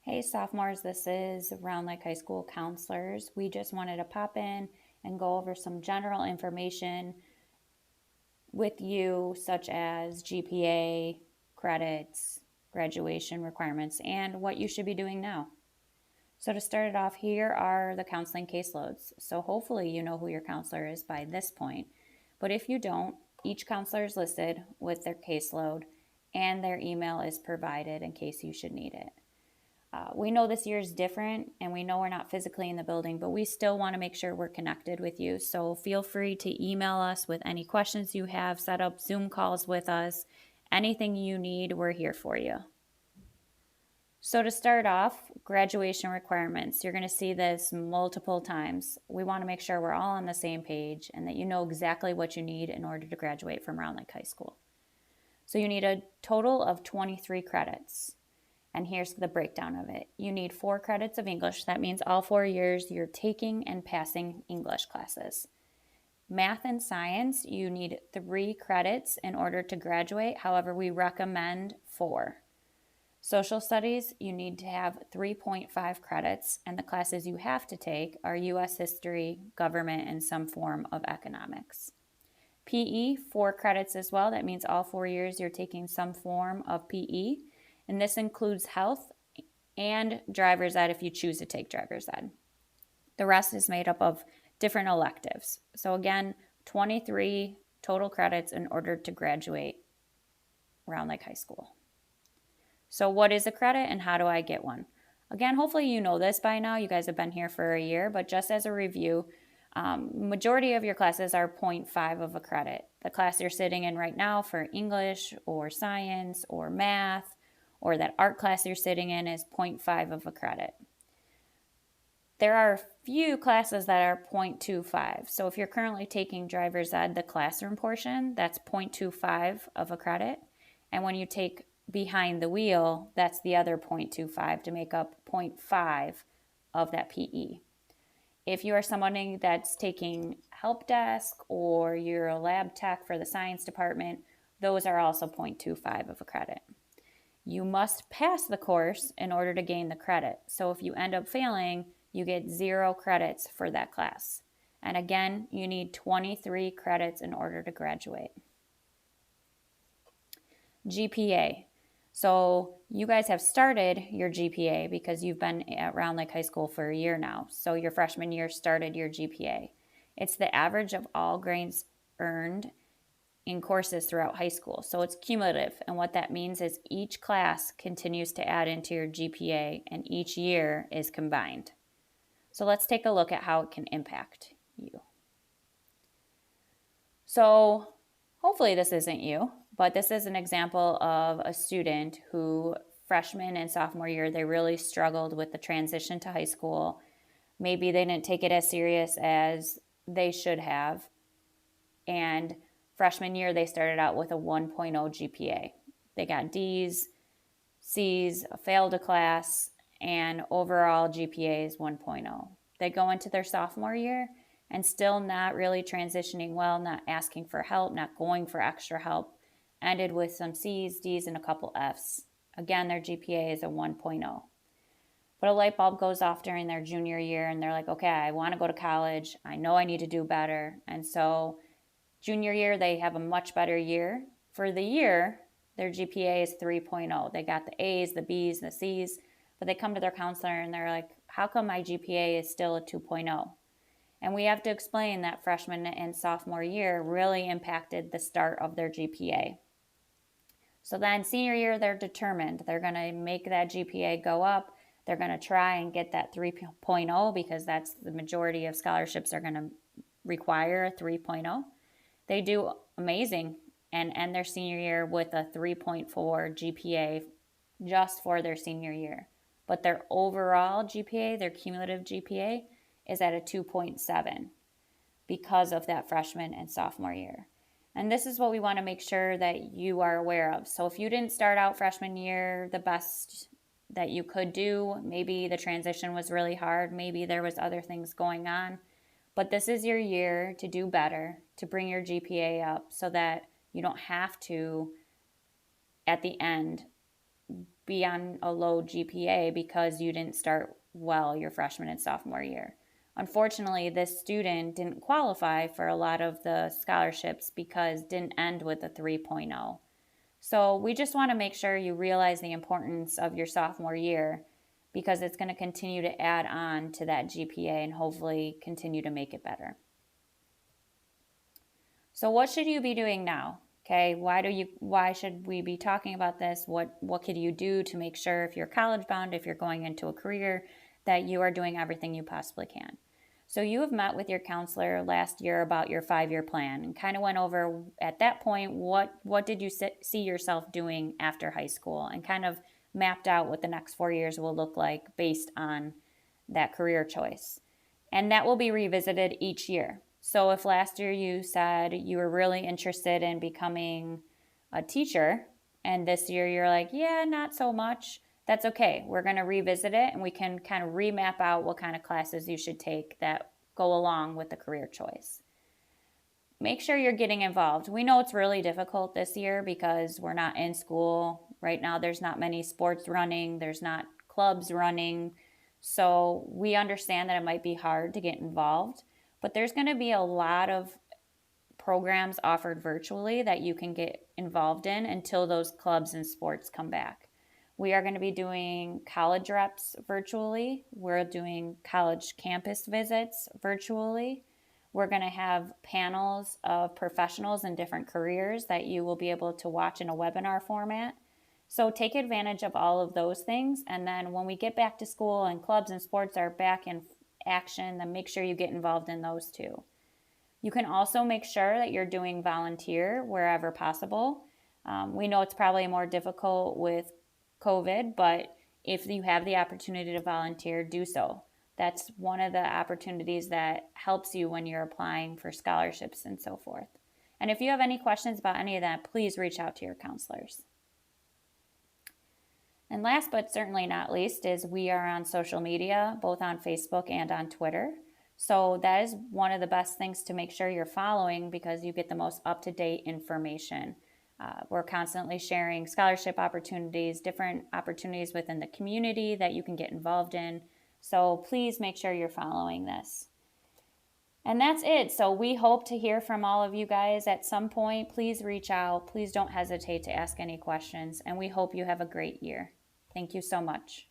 Hey sophomores, this is Round Lake High School counselors. We just wanted to pop in and go over some general information with you, such as GPA, credits, graduation requirements, and what you should be doing now. So to start it off, here are the counseling caseloads. So hopefully you know who your counselor is by this point. But if you don't, each counselor is listed with their caseload and their email is provided in case you should need it. We know this year is different and we know we're not physically in the building, but we still want to make sure we're connected with you. So feel free to email us with any questions you have, set up Zoom calls with us. Anything you need, we're here for you. So to start off, graduation requirements. You're going to see this multiple times. We want to make sure we're all on the same page and that you know exactly what you need in order to graduate from Round Lake High School. So you need a total of 23 credits. And here's the breakdown of it. You need 4 credits of English. That means all 4 years you're taking and passing English classes. Math and science, you need 3 credits in order to graduate. However, we recommend 4. Social studies, you need to have 3.5 credits, and the classes you have to take are U.S. history, government, and some form of economics. PE, 4 credits as well. That means all 4 years you're taking some form of PE. And this includes health and driver's ed if you choose to take driver's ed. The rest is made up of different electives. So again, 23 total credits in order to graduate Round Lake High School. So what is a credit and how do I get one? Again, hopefully you know this by now. You guys have been here for a year, but just as a review, majority of your classes are 0.5 of a credit. The class you're sitting in right now for English or science or math or that art class you're sitting in is 0.5 of a credit. There are a few classes that are 0.25. So if you're currently taking driver's ed, the classroom portion, that's 0.25 of a credit. And when you take behind the wheel, that's the other 0.25 to make up 0.5 of that PE. If you are somebody that's taking help desk or you're a lab tech for the science department, those are also 0.25 of a credit. You must pass the course in order to gain the credit. So if you end up failing, you get 0 credits for that class. And again, you need 23 credits in order to graduate. GPA. So you guys have started your GPA because you've been at Round Lake High School for a year now. So your freshman year started your GPA. It's the average of all grades earned in courses throughout high school. So it's cumulative. And what that means is each class continues to add into your GPA and each year is combined. So let's take a look at how it can impact you. So hopefully this isn't you, but this is an example of a student who freshman and sophomore year, they really struggled with the transition to high school. Maybe they didn't take it as serious as they should have. And freshman year, they started out with a 1.0 GPA. They got D's, C's, failed a class, and overall GPA is 1.0. They go into their sophomore year and still not really transitioning well, not asking for help, not going for extra help, ended with some C's, D's, and a couple F's. Again, their GPA is a 1.0. But a light bulb goes off during their junior year and they're like, okay, I want to go to college. I know I need to do better. And so junior year, they have a much better year. For the year, their GPA is 3.0. They got the A's, the B's, the C's, but they come to their counselor and they're like, how come my GPA is still a 2.0? And we have to explain that freshman and sophomore year really impacted the start of their GPA. So then senior year, they're determined. They're going to make that GPA go up. They're going to try and get that 3.0 because that's the majority of scholarships are going to require a 3.0. They do amazing and end their senior year with a 3.4 GPA just for their senior year. But their overall GPA, their cumulative GPA, is at a 2.7 because of that freshman and sophomore year. And this is what we want to make sure that you are aware of. So if you didn't start out freshman year the best that you could do, maybe the transition was really hard, maybe there was other things going on, but this is your year to do better, to bring your GPA up so that you don't have to, at the end, be on a low GPA because you didn't start well your freshman and sophomore year. Unfortunately, this student didn't qualify for a lot of the scholarships because didn't end with a 3.0. So we just want to make sure you realize the importance of your sophomore year because it's going to continue to add on to that GPA and hopefully continue to make it better. So what should you be doing now? Okay, why should we be talking about this? What could you do to make sure if you're college bound, if you're going into a career, that you are doing everything you possibly can? So you have met with your counselor last year about your 5-year plan and kind of went over at that point what did you see yourself doing after high school, and kind of mapped out what the next 4 years will look like based on that career choice. And that will be revisited each year. So if last year you said you were really interested in becoming a teacher, and this year you're like, yeah, not so much, that's okay. We're going to revisit it, and we can kind of remap out what kind of classes you should take that go along with the career choice. Make sure you're getting involved. We know it's really difficult this year because we're not in school. Right now there's not many sports running, there's not clubs running. So we understand that it might be hard to get involved, but there's going to be a lot of programs offered virtually that you can get involved in until those clubs and sports come back. We are going to be doing college reps virtually. We're doing college campus visits virtually. We're going to have panels of professionals in different careers that you will be able to watch in a webinar format. So take advantage of all of those things. And then when we get back to school and clubs and sports are back in action, then make sure you get involved in those too. You can also make sure that you're doing volunteer wherever possible. We know it's probably more difficult with COVID, but if you have the opportunity to volunteer, do so. That's one of the opportunities that helps you when you're applying for scholarships and so forth. And if you have any questions about any of that, please reach out to your counselors. And last but certainly not least is we are on social media, both on Facebook and on Twitter. So that is one of the best things to make sure you're following because you get the most up-to-date information. We're constantly sharing scholarship opportunities, different opportunities within the community that you can get involved in. So please make sure you're following this. And that's it. So we hope to hear from all of you guys at some point. Please reach out. Please don't hesitate to ask any questions. And we hope you have a great year. Thank you so much.